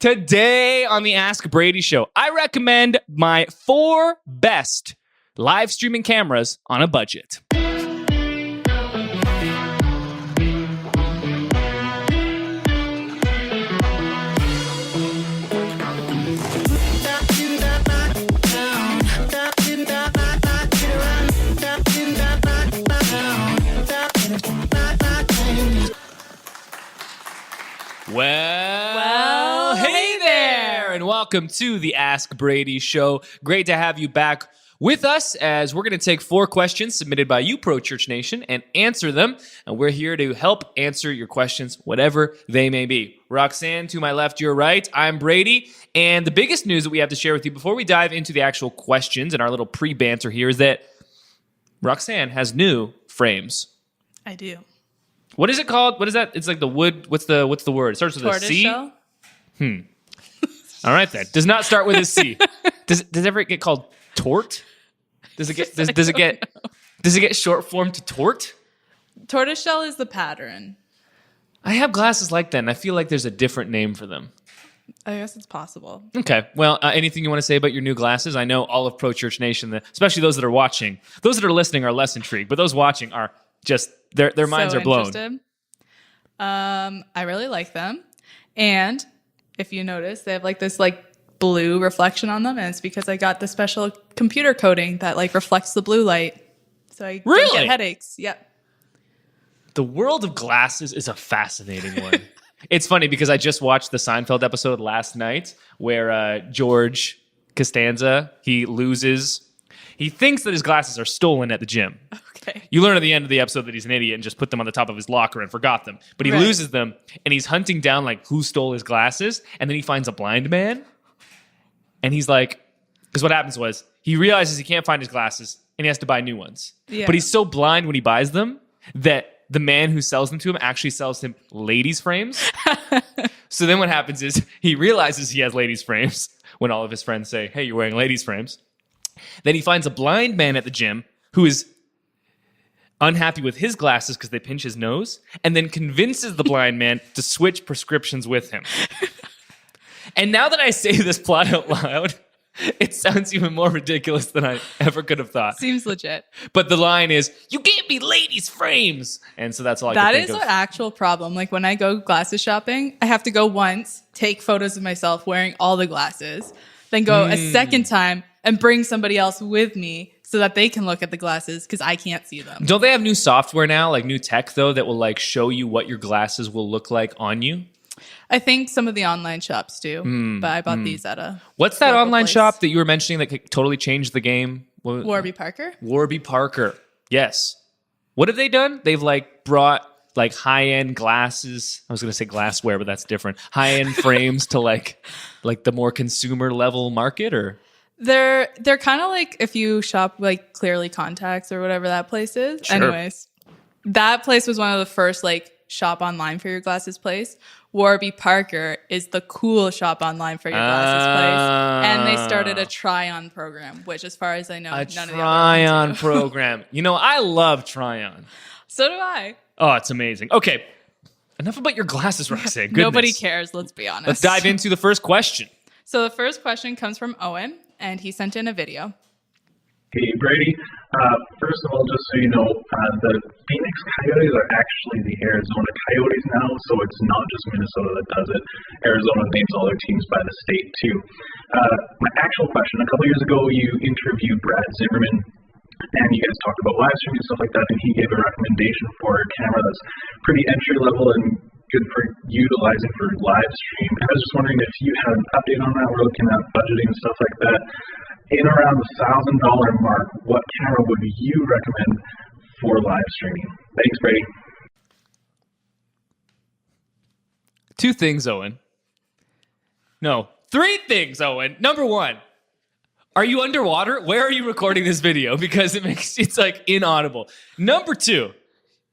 Today on the Ask Brady Show, I recommend my 4 best live streaming cameras on a budget. Well, hey there, and welcome to the Ask Brady Show. Great to have you back with us as we're going to take 4 questions submitted by you, Pro Church Nation, and answer them. And we're here to help answer your questions, whatever they may be. Roxanne, to my left, your right. I'm Brady. And the biggest news that we have to share with you before we dive into the actual questions and our little pre-banter here is that Roxanne has new frames. I do. What is it called? What is that? It's like the wood. What's the word? It starts with a C. Tortoiseshell? All right then. Does not start with a C. Does it ever get called tort? Does it get short form to tort? Tortoiseshell is the pattern. I have glasses like that, and I feel like there's a different name for them. I guess it's possible. Okay. Well, anything you want to say about your new glasses? I know all of Pro Church Nation, especially those that are watching, those that are listening are less intrigued, but those watching are just their minds are blown. Interested. I really like them, and if you notice, they have like this blue reflection on them, and it's because I got the special computer coating that reflects the blue light, so I don't get headaches. Yep. The world of glasses is a fascinating one. It's funny because I just watched the Seinfeld episode last night where George Costanza, he thinks that his glasses are stolen at the gym. Okay. You learn at the end of the episode that he's an idiot and just put them on the top of his locker and forgot them. But he loses them, and he's hunting down who stole his glasses, and then he finds a blind man. And he's because what happens was he realizes he can't find his glasses, and he has to buy new ones. Yeah. But he's so blind when he buys them that the man who sells them to him actually sells him ladies' frames. So then what happens is he realizes he has ladies' frames when all of his friends say, hey, you're wearing ladies' frames. Then he finds a blind man at the gym who is unhappy with his glasses because they pinch his nose, and then convinces the blind man to switch prescriptions with him. And now that I say this plot out loud, it sounds even more ridiculous than I ever could have thought. Seems legit. But the line is, you gave me ladies' frames. And so that's all I can think of. That is an actual problem. When I go glasses shopping, I have to go once, take photos of myself wearing all the glasses, then go a second time and bring somebody else with me so that they can look at the glasses because I can't see them. Don't they have new software now, new tech, though, that will show you what your glasses will look like on you? I think some of the online shops do, but I bought these at a What's that online shop that you were mentioning that totally changed the game? Warby Parker. Warby Parker. Yes. What have they done? They've brought high-end glasses. I was going to say glassware, but that's different. High-end frames to the more consumer level market, or they're kind of if you shop Clearly Contacts or whatever that place is. Sure. Anyways, that place was one of the first shop online for your glasses place. Warby Parker is the cool shop online for your glasses place. And they started a try-on program, which as far as I know, none of the other try-on program. I love try-on. So do I. Oh, it's amazing. Okay, enough about your glasses, Roxanne. Goodness. Nobody cares, let's be honest. Let's dive into the first question. So the first question comes from Owen, and he sent in a video. Hey, Brady. First of all, just so you know, the Phoenix Coyotes are actually the Arizona Coyotes now, so it's not just Minnesota that does it. Arizona names all their teams by the state, too. My actual question, a couple years ago, you interviewed Brad Zimmerman, and you guys talked about live streaming and stuff like that, and he gave a recommendation for a camera that's pretty entry-level and good for utilizing for live stream. I was just wondering if you had an update on that. We're looking at budgeting and stuff like that. In around the $1,000 mark, what camera would you recommend for live streaming? Thanks, Brady. 2 things, Owen. No, 3 things, Owen. Number 1, are you underwater? Where are you recording this video? Because it's inaudible. Number 2,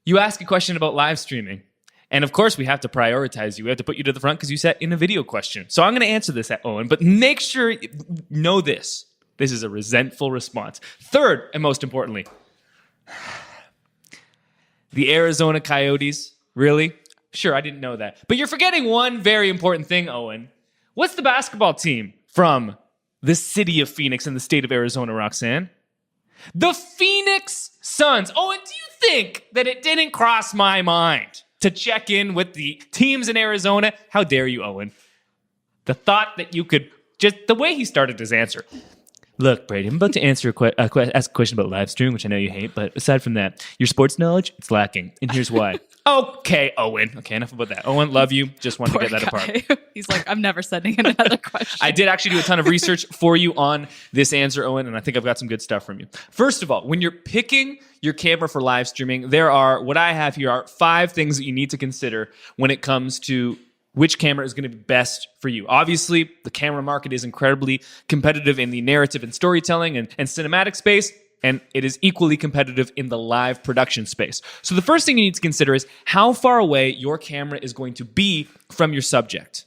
you ask a question about live streaming. And of course, we have to prioritize you. We have to put you to the front because you sent in a video question. So I'm going to answer this, Owen, but make sure know this. This is a resentful response. Third, and most importantly, the Arizona Coyotes, really? Sure, I didn't know that. But you're forgetting one very important thing, Owen. What's the basketball team from the city of Phoenix in the state of Arizona, Roxanne? The Phoenix Suns. Oh, and do you think that it didn't cross my mind to check in with the teams in Arizona? How dare you, Owen? The thought that you could just, the way he started his answer. Look, Brady, I'm about to answer ask a question about live stream, which I know you hate, but aside from that, your sports knowledge, it's lacking. And here's why. Okay, Owen. Okay, enough about that. Owen, love you. Just wanted to get that apart. He's like, I'm never sending in another question. I did actually do a ton of research for you on this answer, Owen, and I think I've got some good stuff from you. First of all, when you're picking your camera for live streaming, what I have here are 5 things that you need to consider when it comes to which camera is going to be best for you. Obviously, the camera market is incredibly competitive in the narrative and storytelling and cinematic space, and it is equally competitive in the live production space. So the first thing you need to consider is how far away your camera is going to be from your subject.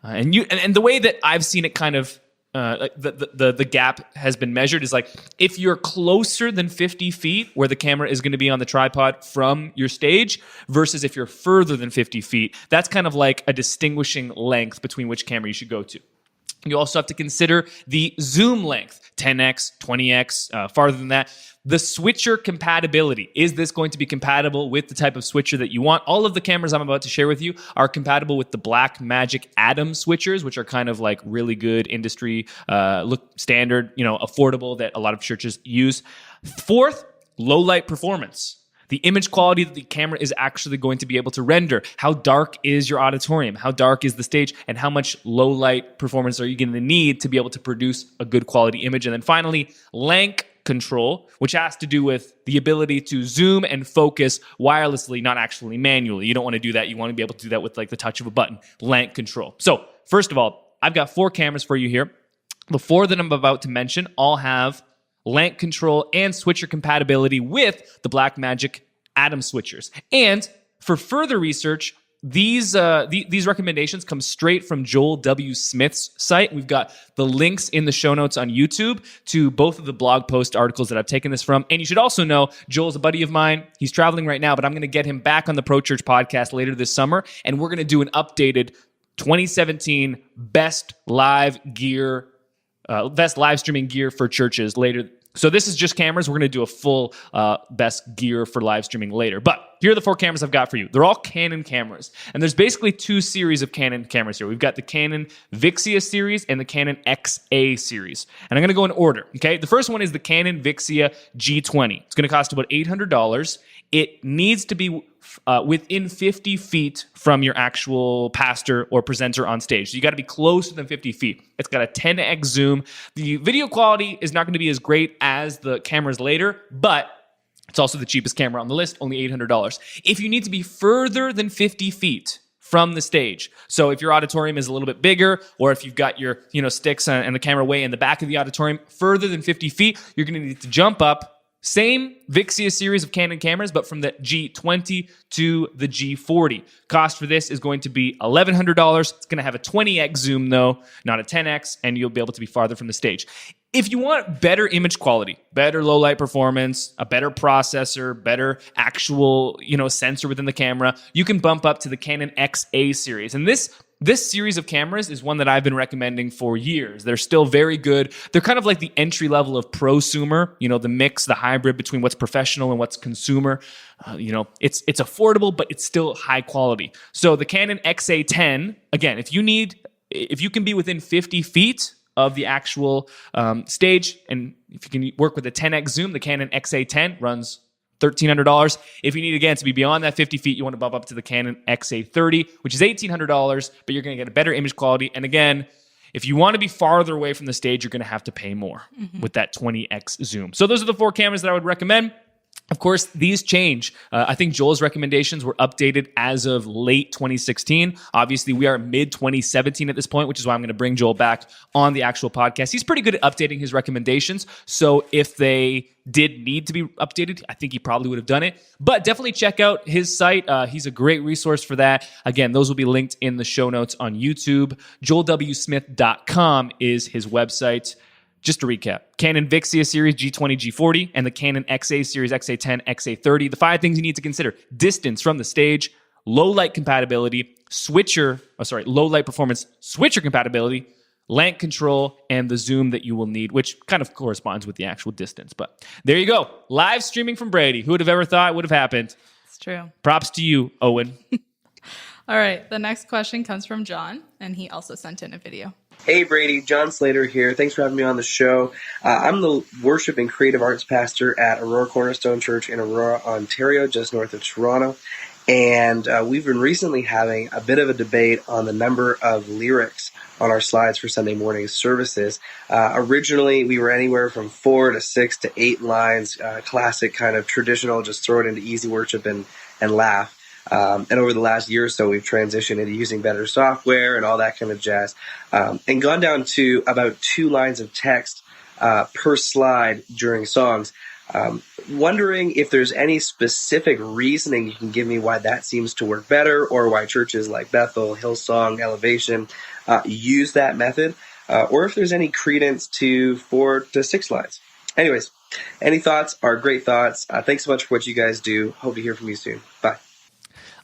And the way that I've seen it kind of the gap has been measured is like if you're closer than 50 feet where the camera is going to be on the tripod from your stage versus if you're further than 50 feet, that's kind of like a distinguishing length between which camera you should go to. You also have to consider the zoom length, 10x, 20x, farther than that. The switcher compatibility. Is this going to be compatible with the type of switcher that you want? All of the cameras I'm about to share with you are compatible with the Blackmagic Atom switchers, which are kind of like really good industry, look standard, affordable that a lot of churches use. Fourth, low light performance. The image quality that the camera is actually going to be able to render. How dark is your auditorium? How dark is the stage? And how much low light performance are you going to need to be able to produce a good quality image? And then finally, Lanc control, which has to do with the ability to zoom and focus wirelessly, not actually manually. You don't want to do that. You want to be able to do that with like the touch of a button. Lanc control. So first of all, I've got 4 cameras for you here. The 4 that I'm about to mention all have Lanc control and switcher compatibility with the Blackmagic Atom switchers. And for further research, these recommendations come straight from Joel W. Smith's site. We've got the links in the show notes on YouTube to both of the blog post articles that I've taken this from. And you should also know Joel's a buddy of mine. He's traveling right now, but I'm going to get him back on the Pro Church podcast later this summer, and we're going to do an updated 2017 best live streaming gear for churches later. So this is just cameras. We're going to do a full best gear for live streaming later. But here are the 4 cameras I've got for you. They're all Canon cameras. And there's basically 2 series of Canon cameras here. We've got the Canon Vixia series and the Canon XA series. And I'm going to go in order, okay? The first one is the Canon Vixia G20. It's going to cost about $800. It needs to be within 50 feet from your actual pastor or presenter on stage. So you got to be closer than 50 feet. It's got a 10x zoom. The video quality is not going to be as great as the cameras later, but it's also the cheapest camera on the list, only $800. If you need to be further than 50 feet from the stage, so if your auditorium is a little bit bigger, or if you've got your sticks and the camera way in the back of the auditorium, further than 50 feet, you're going to need to jump up. Same Vixia series of Canon cameras, but from the G20 to the G40. Cost for this is going to be $1,100. It's going to have a 20x zoom, though, not a 10x, and you'll be able to be farther from the stage. If you want better image quality, better low light performance, a better processor, better actual, sensor within the camera, you can bump up to the Canon XA series. And this series of cameras is one that I've been recommending for years. They're still very good. They're kind of like the entry level of prosumer, the mix, the hybrid between what's professional and what's consumer. It's affordable, but it's still high quality. So the Canon XA10, again, if you can be within 50 feet of the actual stage, and if you can work with a 10x zoom, the Canon XA10 runs $1,300. If you need, again, to be beyond that 50 feet, you want to bump up to the Canon XA30, which is $1,800, but you're going to get a better image quality. And again, if you want to be farther away from the stage, you're going to have to pay more with that 20x zoom. So those are the 4 cameras that I would recommend. Of course, these change. I think Joel's recommendations were updated as of late 2016. Obviously, we are mid-2017 at this point, which is why I'm going to bring Joel back on the actual podcast. He's pretty good at updating his recommendations. So if they did need to be updated, I think he probably would have done it. But definitely check out his site. He's a great resource for that. Again, those will be linked in the show notes on YouTube. JoelWSmith.com is his website. Just to recap, Canon Vixia series G20, G40, and the Canon XA series XA10, XA30. The 5 things you need to consider: distance from the stage, low light compatibility, low light performance switcher compatibility, lamp control, and the zoom that you will need, which kind of corresponds with the actual distance. But there you go. Live streaming from Brady. Who would have ever thought it would have happened? It's true. Props to you, Owen. All right. The next question comes from John, and he also sent in a video. Hey, Brady. John Slater here. Thanks for having me on the show. I'm the worship and creative arts pastor at Aurora Cornerstone Church in Aurora, Ontario, just north of Toronto. And we've been recently having a bit of a debate on the number of lyrics on our slides for Sunday morning services. Originally, we were anywhere from 4 to 6 to 8 lines, classic kind of traditional, just throw it into easy worship and laugh. And over the last year or so, we've transitioned into using better software and all that kind of jazz, and gone down to about 2 lines of text per slide during songs. Wondering if there's any specific reasoning you can give me why that seems to work better, or why churches like Bethel, Hillsong, Elevation use that method, or if there's any credence to 4 to 6 lines. Anyways, any thoughts are great thoughts. Thanks so much for what you guys do. Hope to hear from you soon. Bye.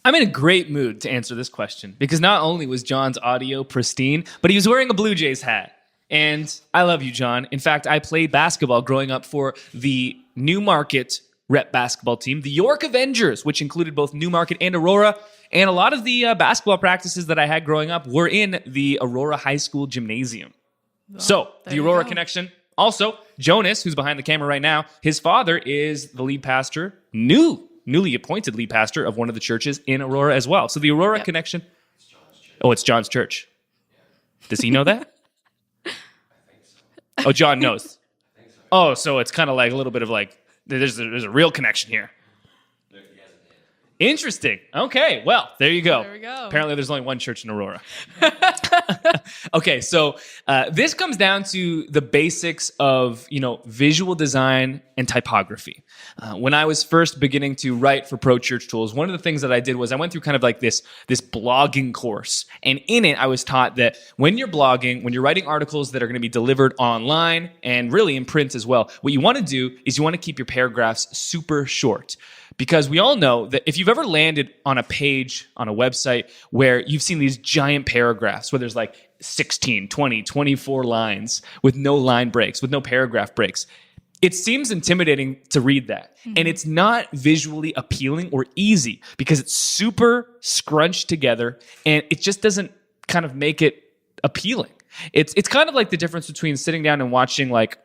I'm in a great mood to answer this question because not only was John's audio pristine, but he was wearing a Blue Jays hat. And I love you, John. In fact, I played basketball growing up for the Newmarket rep basketball team, the York Avengers, which included both Newmarket and Aurora. And a lot of the basketball practices that I had growing up were in the Aurora High School gymnasium. So the Aurora connection. Also, Jonas, who's behind the camera right now, his father is the lead pastor, newly appointed lead pastor of one of the churches in Aurora as well. So the Aurora connection. It's John's church. Does he know that? Oh, John knows. Oh, so it's kind of like a little bit of like, there's a real connection here. Interesting. Okay, well, there you go. There we go. Apparently there's only one church in Aurora. Okay, so this comes down to the basics of, visual design and typography. When I was first beginning to write for Pro Church Tools, one of the things that I did was I went through kind of like this blogging course. And in it, I was taught that when you're blogging, when you're writing articles that are going to be delivered online and really in print as well, what you want to do is you want to keep your paragraphs super short. Because we all know that if you've ever landed on a page on a website where you've seen these giant paragraphs where there's like 16, 20, 24 lines with no line breaks, with no paragraph breaks, it seems intimidating to read that. Mm-hmm. And it's not visually appealing or easy because it's super scrunched together and it just doesn't kind of make it appealing. It's kind of like the difference between sitting down and watching like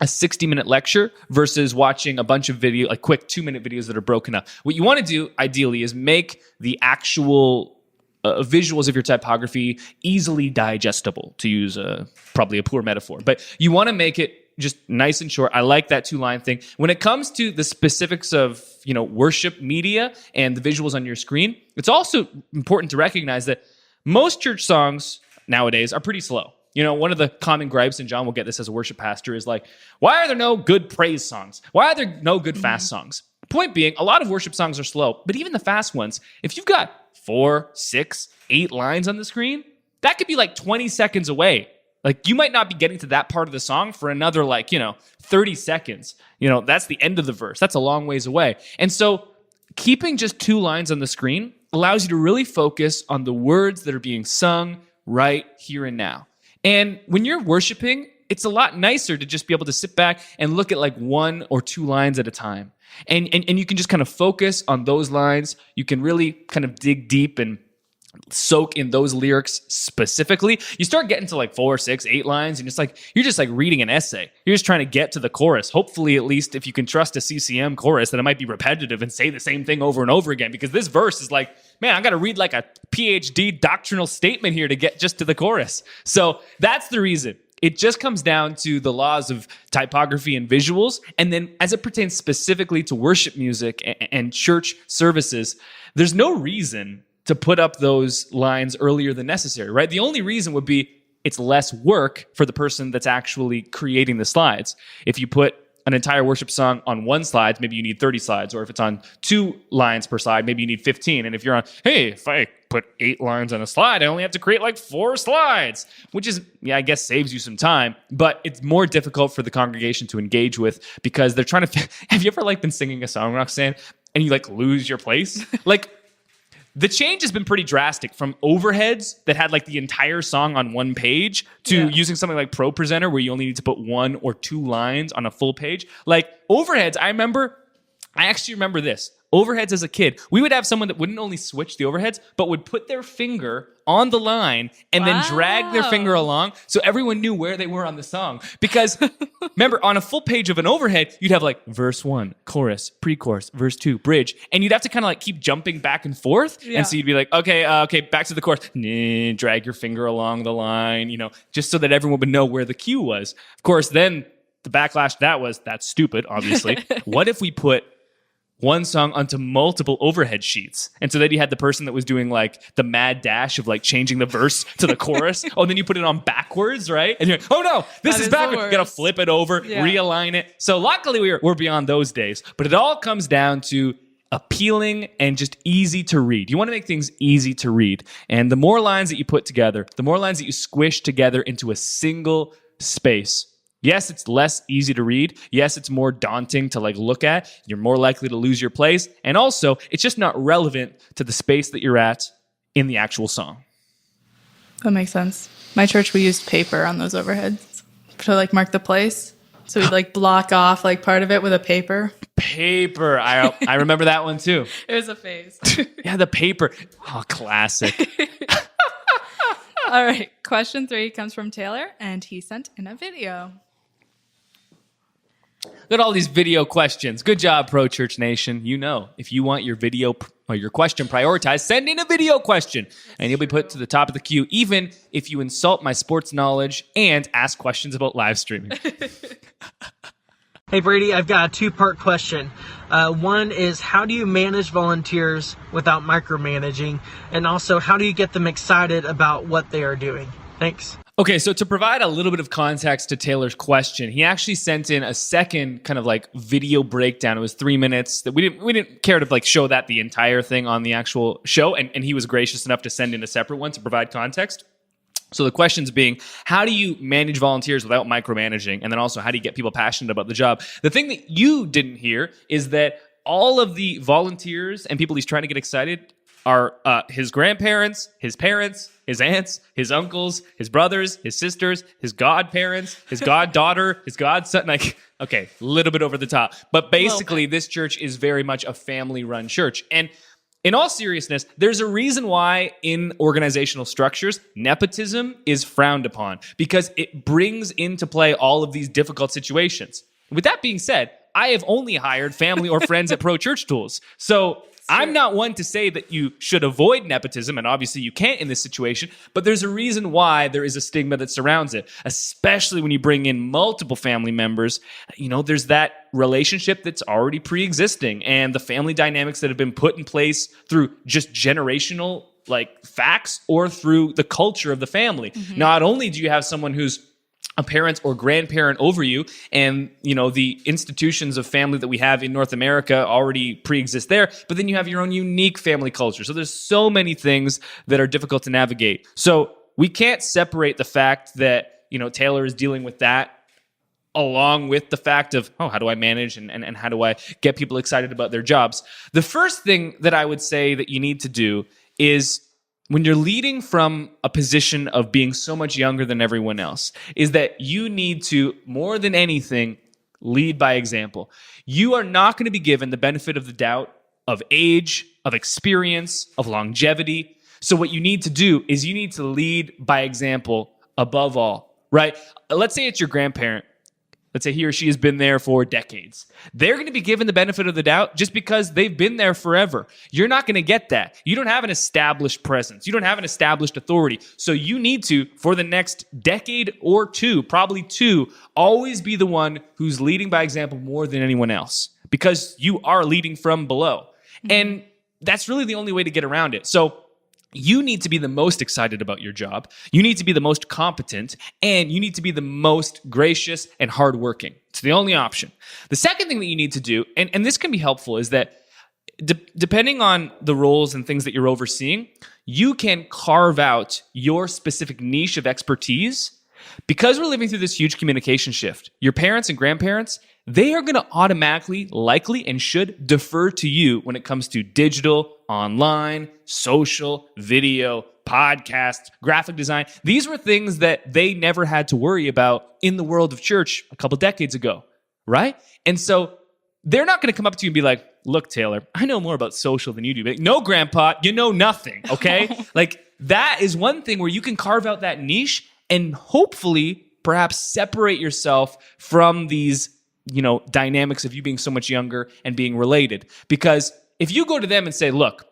a 60-minute lecture versus watching a bunch of video, like quick 2-minute videos that are broken up. What you want to do, ideally, is make the actual visuals of your typography easily digestible, to use probably a poor metaphor. But you want to make it just nice and short. I like that 2-line thing. When it comes to the specifics of, worship media and the visuals on your screen, it's also important to recognize that most church songs nowadays are pretty slow. One of the common gripes, and John will get this as a worship pastor, is like, why are there no good praise songs? Why are there no good fast songs? Point being, a lot of worship songs are slow, but even the fast ones, if you've got 4, 6, 8 lines on the screen, that could be like 20 seconds away. Like you might not be getting to that part of the song for another 30 seconds. That's the end of the verse. That's a long ways away. And so keeping just 2 lines on the screen allows you to really focus on the words that are being sung right here and now. And when you're worshiping, it's a lot nicer to just be able to sit back and look at like 1 or 2 lines at a time. And you can just kind of focus on those lines. You can really kind of dig deep and soak in those lyrics specifically. You start getting to like 4, 6, 8 lines, and you're just like reading an essay. You're just trying to get to the chorus. Hopefully, at least if you can trust a CCM chorus, that it might be repetitive and say the same thing over and over again. Because this verse is like, man, I got to read like a PhD doctrinal statement here to get just to the chorus. So that's the reason. It just comes down to the laws of typography and visuals. And then as it pertains specifically to worship music and church services, there's no reason to put up those lines earlier than necessary, right? The only reason would be it's less work for the person that's actually creating the slides. If you put an entire worship song on 1 slide, maybe you need 30 slides. Or if it's on 2 lines per slide, maybe you need 15. And if you're on, hey, if I put 8 lines on a slide, I only have to create like 4 slides, which is, I guess saves you some time, but it's more difficult for the congregation to engage with because they're trying to, have you ever been singing a song, Roxanne, and you lose your place? The change has been pretty drastic from overheads that had like the entire song on one page to using something like Pro Presenter where you only need to put 1 or 2 lines on a full page. Like overheads, I actually remember this. Overheads as a kid, we would have someone that wouldn't only switch the overheads, but would put their finger on the line and then drag their finger along so everyone knew where they were on the song. Because remember, on a full page of an overhead, you'd have like verse 1, chorus, pre-chorus, verse 2, bridge. And you'd have to kind of like keep jumping back and forth. Yeah. And so you'd be like, okay, back to the chorus. Drag your finger along the line, just so that everyone would know where the cue was. Of course, then the backlash to that was, that's stupid, obviously. What if we put one song onto multiple overhead sheets? And so then you had the person that was doing like the mad dash of like changing the verse to the chorus. Oh, and then you put it on backwards, right? And you're like, oh no, this is backwards. You gotta flip it over, realign it. So luckily we're beyond those days. But it all comes down to appealing and just easy to read. You want to make things easy to read. And the more lines that you put together, the more lines that you squish together into a single space. Yes, it's less easy to read. Yes, it's more daunting to like look at. You're more likely to lose your place. And also, it's just not relevant to the space that you're at in the actual song. That makes sense. My church, we used paper on those overheads to like mark the place. So we'd like block off like part of it with a paper. Paper. I remember that one too. It was a phase. Yeah, the paper. Oh, classic. All right. Question 3 comes from Taylor, and he sent in a video. Look at all these video questions. Good job, Pro Church Nation. If you want your video or your question prioritized, send in a video question, and you'll be put to the top of the queue, even if you insult my sports knowledge and ask questions about live streaming. Hey, Brady, I've got a 2-part question. One is, how do you manage volunteers without micromanaging? And also, how do you get them excited about what they are doing? Thanks. Okay, so to provide a little bit of context to Taylor's question, he actually sent in a second kind of like video breakdown. It was 3 minutes that we didn't care to like show that the entire thing on the actual show, and he was gracious enough to send in a separate one to provide context. So the questions being, how do you manage volunteers without micromanaging? And then also, how do you get people passionate about the job? The thing that you didn't hear is that all of the volunteers and people he's trying to get excited are his grandparents, his parents, his aunts, his uncles, his brothers, his sisters, his godparents, his goddaughter, his godson. Like, okay, a little bit over the top. But basically, this church is very much a family-run church. And in all seriousness, there's a reason why in organizational structures, nepotism is frowned upon, because it brings into play all of these difficult situations. With that being said, I have only hired family or friends at Pro Church Tools. So I'm not one to say that you should avoid nepotism, and obviously you can't in this situation, but there's a reason why there is a stigma that surrounds it, especially when you bring in multiple family members. There's that relationship that's already pre-existing, and the family dynamics that have been put in place through just generational like facts or through the culture of the family. Mm-hmm. Not only do you have someone who's a parent or grandparent over you, and the institutions of family that we have in North America already pre-exist there, but then you have your own unique family culture. So there's so many things that are difficult to navigate. So we can't separate the fact that Taylor is dealing with that along with the fact of, how do I manage and how do I get people excited about their jobs? The first thing that I would say that you need to do is, when you're leading from a position of being so much younger than everyone else, is that you need to, more than anything, lead by example. You are not going to be given the benefit of the doubt of age, of experience, of longevity. So what you need to do is you need to lead by example above all, right? Let's say it's your grandparent. Let's say he or she has been there for decades. They're going to be given the benefit of the doubt just because they've been there forever. You're not going to get that. You don't have an established presence. You don't have an established authority. So you need to, for the next decade or two, probably 2, always be the one who's leading by example more than anyone else, because you are leading from below. And that's really the only way to get around it. So you need to be the most excited about your job. You need to be the most competent, and you need to be the most gracious and hardworking. It's the only option. The second thing that you need to do, and this can be helpful, is that depending on the roles and things that you're overseeing, you can carve out your specific niche of expertise. Because we're living through this huge communication shift, your parents and grandparents, they are going to automatically, likely, and should defer to you when it comes to digital, online, social, video, podcast, graphic design. These were things that they never had to worry about in the world of church a couple decades ago, right? And so they're not going to come up to you and be like, look, Taylor, I know more about social than you do. But no, Grandpa, you know nothing, okay? Like, that is one thing where you can carve out that niche and hopefully perhaps separate yourself from these, dynamics of you being so much younger and being related. Because if you go to them and say, look,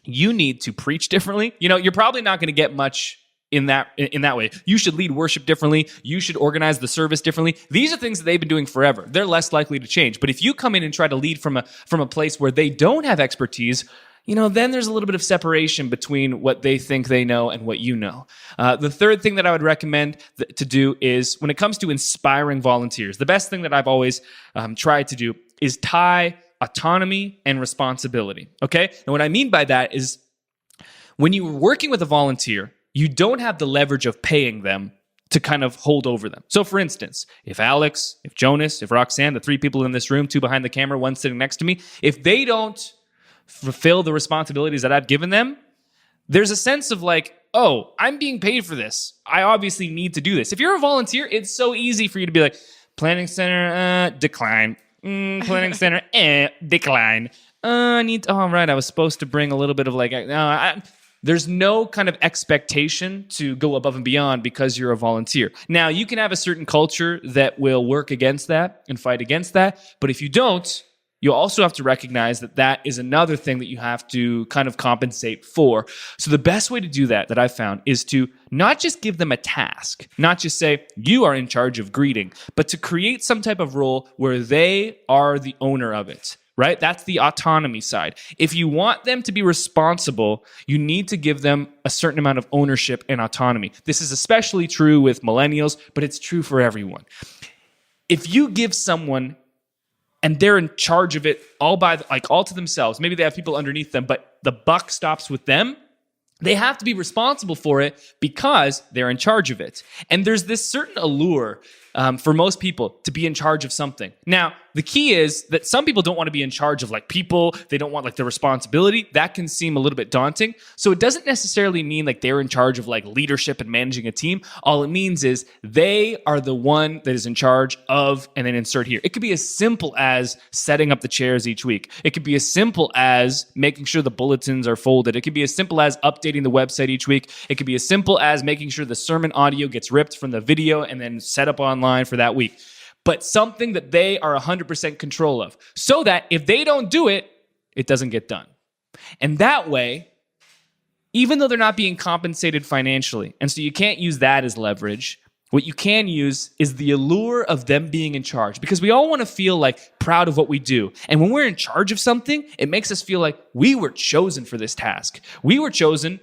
you need to preach differently, you're probably not going to get much in that way. You should lead worship differently. You should organize the service differently. These are things that they've been doing forever. They're less likely to change. But if you come in and try to lead from a place where they don't have expertise, then there's a little bit of separation between what they think they know and what you know. The third thing that I would recommend to do is when it comes to inspiring volunteers, the best thing that I've always tried to do is tie autonomy and responsibility. Okay? And what I mean by that is when you're working with a volunteer, you don't have the leverage of paying them to kind of hold over them. So for instance, if Alex, if Jonas, if Roxanne, the three people in this room, two behind the camera, one sitting next to me, if they don't fulfill the responsibilities that I've given them, there's a sense of like, oh, I'm being paid for this. I obviously need to do this. If you're a volunteer, it's so easy for you to be like, planning center, decline. Planning center, decline. All right, I was supposed to bring a little bit of like, there's no kind of expectation to go above and beyond because you're a volunteer. Now, you can have a certain culture that will work against that and fight against that. But if you don't, you also have to recognize that that is another thing that you have to kind of compensate for. So the best way to do that I've found is to not just give them a task, not just say, you are in charge of greeting, but to create some type of role where they are the owner of it. Right? That's the autonomy side. If you want them to be responsible, you need to give them a certain amount of ownership and autonomy. This is especially true with millennials, but it's true for everyone. If you give someone and they're in charge of it all to themselves, maybe they have people underneath them, but the buck stops with them, they have to be responsible for it because they're in charge of it. And there's this certain allure for most people to be in charge of something. Now, the key is that some people don't want to be in charge of like people. They don't want like the responsibility. That can seem a little bit daunting. So it doesn't necessarily mean like they're in charge of like leadership and managing a team. All it means is they are the one that is in charge of, and then insert here. It could be as simple as setting up the chairs each week. It could be as simple as making sure the bulletins are folded. It could be as simple as updating the website each week. It could be as simple as making sure the sermon audio gets ripped from the video and then set up online for that week. But something that they are 100% control of, so that if they don't do it, it doesn't get done. And that way, even though they're not being compensated financially, and so you can't use that as leverage, what you can use is the allure of them being in charge, because we all want to feel like proud of what we do. And when we're in charge of something, it makes us feel like we were chosen for this task. We were chosen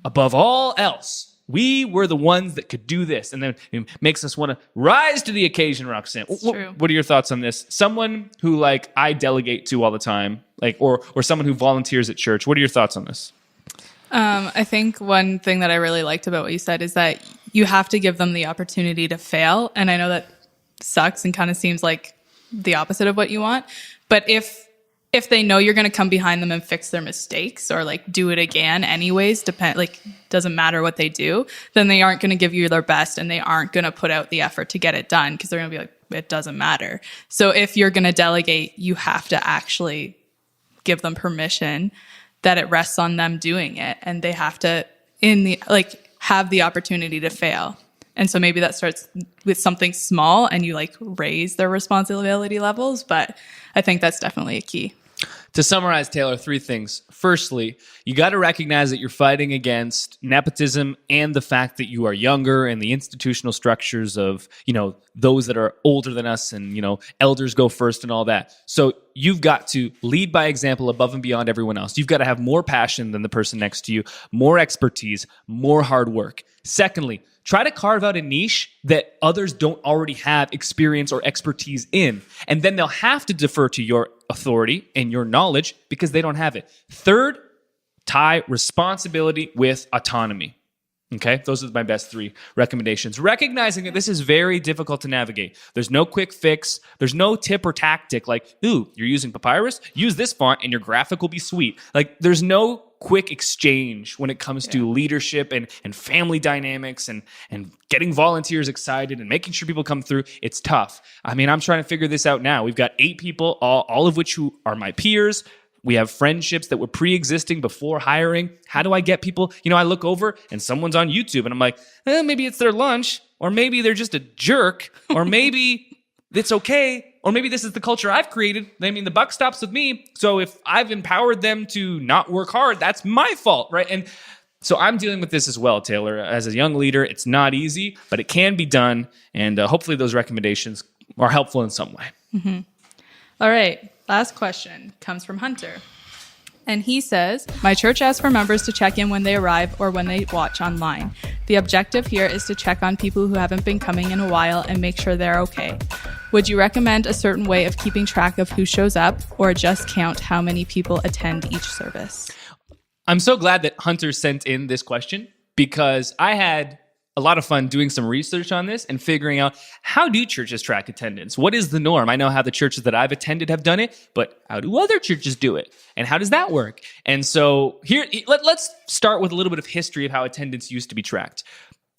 above all else. We were the ones that could do this. And then it makes us want to rise to the occasion, Roxanne. What are your thoughts on this? Someone who like I delegate to all the time, like or someone who volunteers at church. What are your thoughts on this? I think one thing that I really liked about what you said is that you have to give them the opportunity to fail. And I know that sucks and kind of seems like the opposite of what you want. But if they know you're going to come behind them and fix their mistakes or like do it again anyways, doesn't matter what they do, then they aren't going to give you their best and they aren't going to put out the effort to get it done because they're going to be like, it doesn't matter. So if you're going to delegate, you have to actually give them permission that it rests on them doing it, and they have to have the opportunity to fail. And so maybe that starts with something small and you like raise their responsibility levels, but I think that's definitely a key. To summarize, Taylor, three things. Firstly, you got to recognize that you're fighting against nepotism and the fact that you are younger and the institutional structures of, those that are older than us and, elders go first and all that. So you've got to lead by example above and beyond everyone else. You've got to have more passion than the person next to you, more expertise, more hard work. Secondly, try to carve out a niche that others don't already have experience or expertise in. And then they'll have to defer to your authority and your knowledge because they don't have it. Third, tie responsibility with autonomy. Okay, those are my best 3 recommendations. Recognizing that this is very difficult to navigate. There's no quick fix. There's no tip or tactic like, ooh, you're using papyrus? Use this font and your graphic will be sweet. Like, there's no quick exchange when it comes to leadership and family dynamics and getting volunteers excited and making sure people come through. It's tough. I mean, I'm trying to figure this out now. We've got 8 people, all of which who are my peers. We have friendships that were pre-existing before hiring. How do I get people? I look over and someone's on YouTube and I'm like, maybe it's their lunch, or maybe they're just a jerk, or maybe it's okay, or maybe this is the culture I've created. I mean, the buck stops with me. So if I've empowered them to not work hard, that's my fault, right? And so I'm dealing with this as well, Taylor. As a young leader, it's not easy, but it can be done. And hopefully those recommendations are helpful in some way. Mm-hmm. All right. Last question comes from Hunter. And he says, my church asks for members to check in when they arrive or when they watch online. The objective here is to check on people who haven't been coming in a while and make sure they're okay. Would you recommend a certain way of keeping track of who shows up, or just count how many people attend each service? I'm so glad that Hunter sent in this question, because I had a lot of fun doing some research on this and figuring out, how do churches track attendance? What is the norm? I know how the churches that I've attended have done it, but how do other churches do it? And how does that work? And so here, let's start with a little bit of history of how attendance used to be tracked.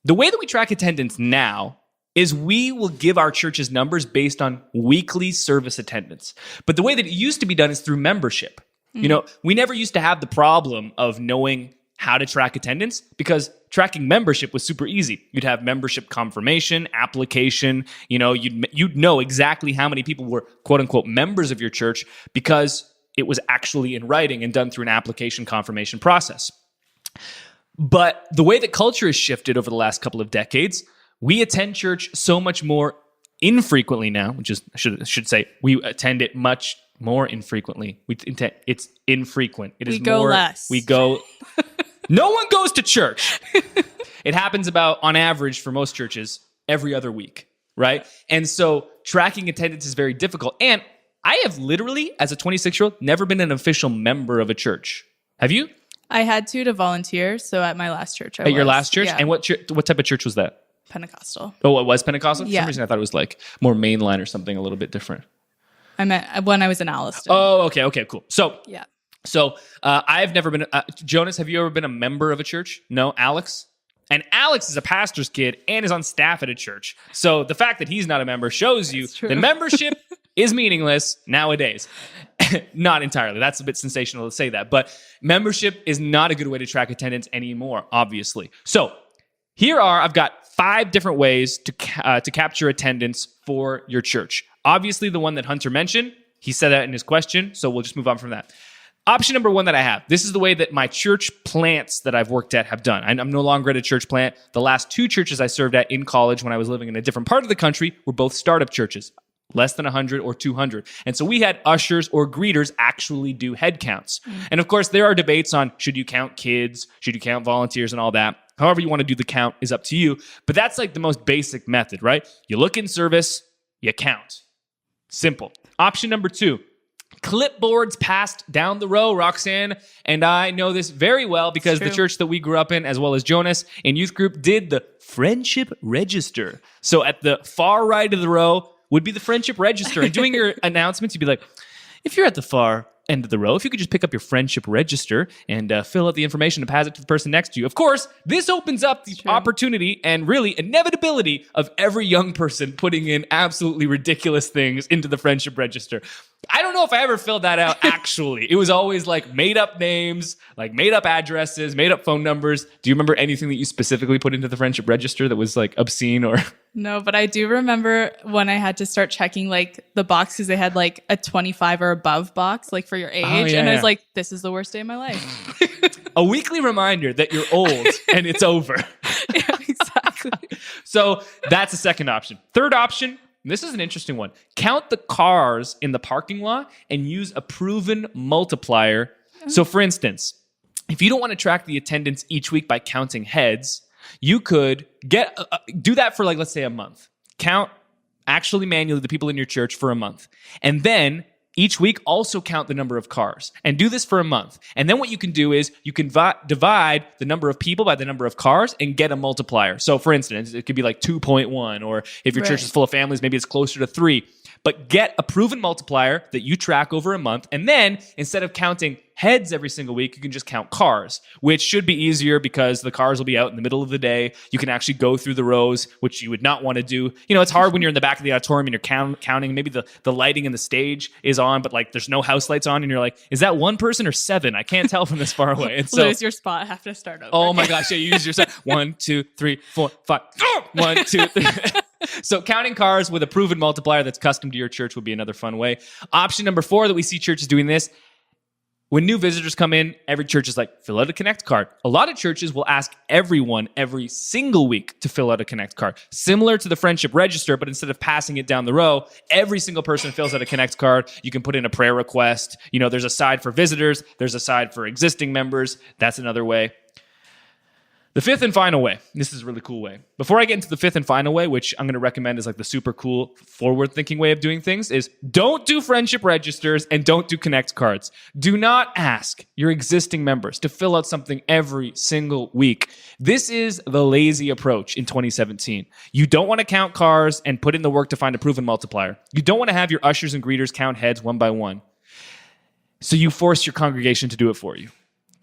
The way that we track attendance now is we will give our churches numbers based on weekly service attendance. But the way that it used to be done is through membership. We never used to have the problem of knowing how to track attendance, because tracking membership was super easy. You'd have membership confirmation, application, you'd know exactly how many people were quote unquote members of your church, because it was actually in writing and done through an application confirmation process. But the way that culture has shifted over the last couple of decades, we attend church so much more infrequently now, which is, I should say, we attend it much more infrequently. It's infrequent. It is go more less. We go. No one goes to church. It happens about, on average, for most churches, every other week, right? And so tracking attendance is very difficult. And I have literally, as a 26-year-old, never been an official member of a church. Have you? I had to volunteer. So at my last church, I was. At your last church? Yeah. And what type of church was that? Pentecostal. Oh, it was Pentecostal? For Yeah. some reason, I thought it was like more mainline or something a little bit different. I meant when I was in Alliston. Oh, okay, cool. So Yeah. I've never been, Jonas, have you ever been a member of a church? No, Alex? And Alex is a pastor's kid and is on staff at a church. So the fact that he's not a member shows you that membership is meaningless nowadays. Not entirely. That's a bit sensational to say that. But membership is not a good way to track attendance anymore, obviously. So I've got 5 different ways to capture attendance for your church. Obviously, the one that Hunter mentioned, he said that in his question, so we'll just move on from that. Option number 1 that I have, this is the way that my church plants that I've worked at have done. I'm no longer at a church plant. The last 2 churches I served at in college when I was living in a different part of the country were both startup churches, less than 100 or 200. And so we had ushers or greeters actually do head counts. And of course, there are debates on, should you count kids? Should you count volunteers and all that? However you want to do the count is up to you. But that's like the most basic method, right? You look in service, you count. Simple. Option number 2. Clipboards passed down the row, Roxanne, and I know this very well because the church that we grew up in, as well as Jonas in youth group, did the friendship register. So at the far right of the row would be the friendship register. And doing your announcements, you'd be like, if you're at the far end of the row, if you could just pick up your friendship register and fill out the information and pass it to the person next to you. Of course, this opens up the opportunity and really inevitability of every young person putting in absolutely ridiculous things into the friendship register. I don't know if I ever filled that out, actually. It was always like made up names, like made up addresses, made up phone numbers. Do you remember anything that you specifically put into the friendship register that was like obscene or? No, but I do remember when I had to start checking like the box because they had like a 25 or above box, like for your age. I was like, this is the worst day of my life. A weekly reminder that you're old and it's over. Yeah, exactly. So that's the second option. Third option. This is an interesting one. Count the cars in the parking lot and use a proven multiplier. So for instance, if you don't want to track the attendance each week by counting heads, you could do that for like, let's say a month. Count actually manually the people in your church for a month. And then each week, also count the number of cars and do this for a month. And then what you can do is you can divide the number of people by the number of cars and get a multiplier. So for instance, it could be like 2.1, or if your church is full of families, maybe it's closer to 3. But get a proven multiplier that you track over a month. And then instead of counting heads every single week, you can just count cars, which should be easier because the cars will be out in the middle of the day. You can actually go through the rows, which you would not want to do. You know, it's hard when you're in the back of the auditorium and you're counting. Maybe the lighting in the stage is on, but like there's no house lights on. And you're like, is that one person or 7? I can't tell from this far away. And so, lose your spot, have to start over. Oh my gosh, yeah, you use your set. 1, 2, 3, 4, 5. 1, 2, 3. So counting cars with a proven multiplier that's custom to your church would be another fun way. Option number 4 that we see churches doing this. When new visitors come in, every church is like, fill out a Connect card. A lot of churches will ask everyone every single week to fill out a Connect card. Similar to the friendship register, but instead of passing it down the row, every single person fills out a Connect card. You can put in a prayer request. You know, there's a side for visitors. There's a side for existing members. That's another way. The 5th and final way. This is a really cool way. Before I get into the 5th and final way, which I'm going to recommend is like the super cool, forward-thinking way of doing things, is don't do friendship registers and don't do Connect cards. Do not ask your existing members to fill out something every single week. This is the lazy approach in 2017. You don't want to count cars and put in the work to find a proven multiplier. You don't want to have your ushers and greeters count heads one by one. So you force your congregation to do it for you.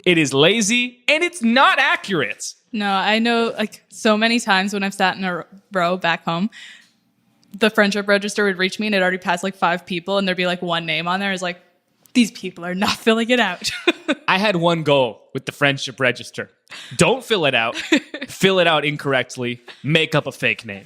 It is lazy and it's not accurate. No, I know like so many times when I've sat in a row back home, the friendship register would reach me and it already passed like 5 people and there'd be like one name on there. It's like, these people are not filling it out. I had one goal with the friendship register. Don't fill it out. Fill it out incorrectly. Make up a fake name.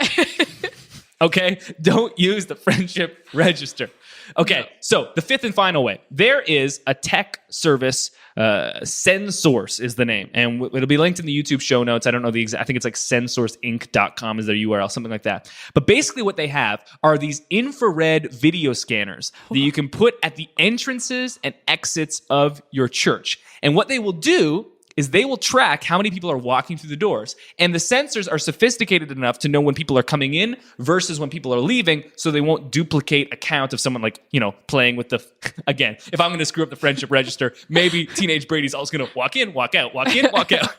Okay? Don't use the friendship register. Okay, so the 5th and final way. There is a tech service, SendSource is the name, and it'll be linked in the YouTube show notes. I don't know the exact, I think it's like sendsourceinc.com is their URL, something like that. But basically what they have are these infrared video scanners that you can put at the entrances and exits of your church. And what they will do is they will track how many people are walking through the doors. And the sensors are sophisticated enough to know when people are coming in versus when people are leaving, so they won't duplicate a count of someone like, you know, playing with the, again, if I'm going to screw up the friendship register, maybe teenage Brady's also going to walk in, walk out, walk in, walk out.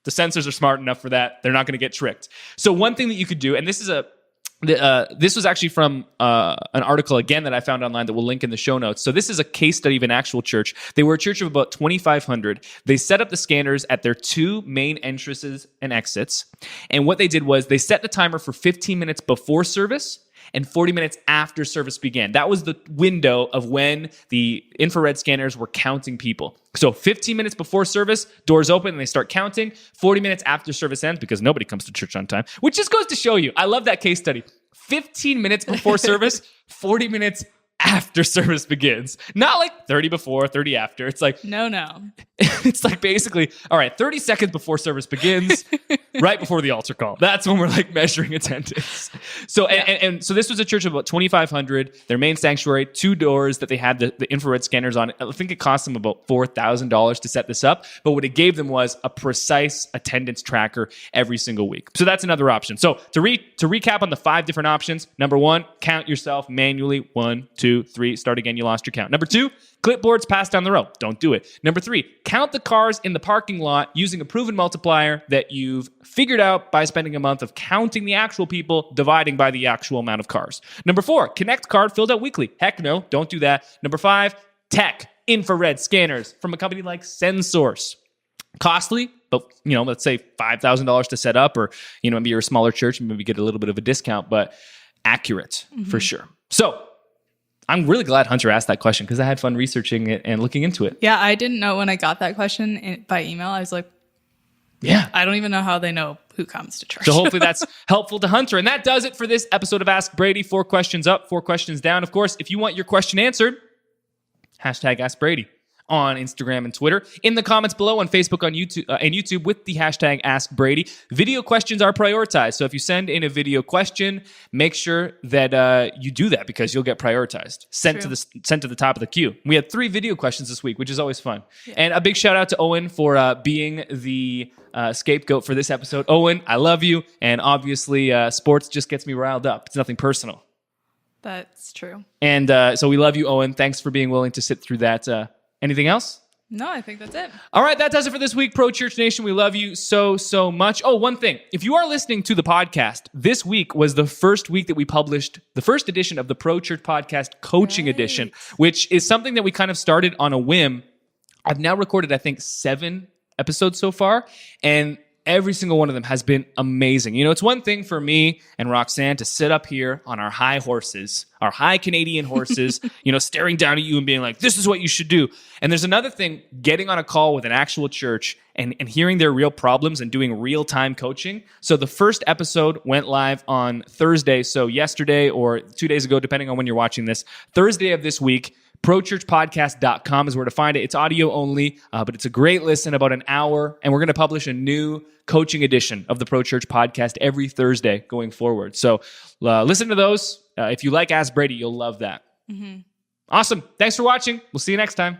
The sensors are smart enough for that. They're not going to get tricked. So one thing that you could do, and this is this was actually from an article, again, that I found online that we'll link in the show notes. So this is a case study of an actual church. They were a church of about 2,500. They set up the scanners at their 2 main entrances and exits. And what they did was they set the timer for 15 minutes before service and 40 minutes after service began. That was the window of when the infrared scanners were counting people. So 15 minutes before service, doors open and they start counting. 40 minutes after service ends, because nobody comes to church on time, which just goes to show you. I love that case study. 15 minutes before service, 40 minutes after service begins. Not like 30 before, 30 after. It's like, No. it's like basically, all right, 30 seconds before service begins, right before the altar call. That's when we're like measuring attendance. So, and so this was a church of about 2,500, their main sanctuary, 2 doors that they had the infrared scanners on. I think it cost them about $4,000 to set this up. But what it gave them was a precise attendance tracker every single week. So that's another option. So to recap on the 5 different options, number 1, count yourself manually. 1, 2, 3, start again, you lost your count. Number 2, clipboards passed down the row. Don't do it. Number 3, count the cars in the parking lot using a proven multiplier that you've figured out by spending a month of counting the actual people, dividing by the actual amount of cars. Number 4, Connect card filled out weekly. Heck no, don't do that. Number 5, tech infrared scanners from a company like SendSource. Costly, but let's say $5,000 to set up, or maybe you're a smaller church and maybe get a little bit of a discount, but accurate for sure. So I'm really glad Hunter asked that question because I had fun researching it and looking into it. Yeah, I didn't know when I got that question by email. I was like, yeah, I don't even know how they know who comes to church. So hopefully that's helpful to Hunter. And that does it for this episode of Ask Brady. 4 questions up, 4 questions down. Of course, if you want your question answered, hashtag Ask Brady on Instagram and Twitter, in the comments below on Facebook and YouTube with the hashtag Ask Brady. Video questions are prioritized. So if you send in a video question, make sure that you do that because you'll get prioritized. Sent to the top of the queue. We had 3 video questions this week, which is always fun. Yeah. And a big shout out to Owen for being the scapegoat for this episode. Owen, I love you. And obviously, sports just gets me riled up. It's nothing personal. That's true. And so we love you, Owen. Thanks for being willing to sit through that. Anything else? No, I think that's it. All right, that does it for this week, Pro Church Nation. We love you so, so much. Oh, one thing. If you are listening to the podcast, this week was the first week that we published the first edition of the Pro Church Podcast Coaching Edition, which is something that we kind of started on a whim. I've now recorded, I think, 7 episodes so far, and every single one of them has been amazing. You know, it's one thing for me and Roxanne to sit up here on our high horses, our high Canadian horses, you know, staring down at you and being like, this is what you should do. And there's another thing, getting on a call with an actual church and hearing their real problems and doing real-time coaching. So the first episode went live on Thursday, so yesterday or 2 days ago, depending on when you're watching this, Thursday of this week. ProChurchPodcast.com is where to find it. It's audio only, but it's a great listen, about an hour. And we're going to publish a new coaching edition of the Pro Church Podcast every Thursday going forward. So listen to those. If you like Ask Brady, you'll love that. Awesome. Thanks for watching. We'll see you next time.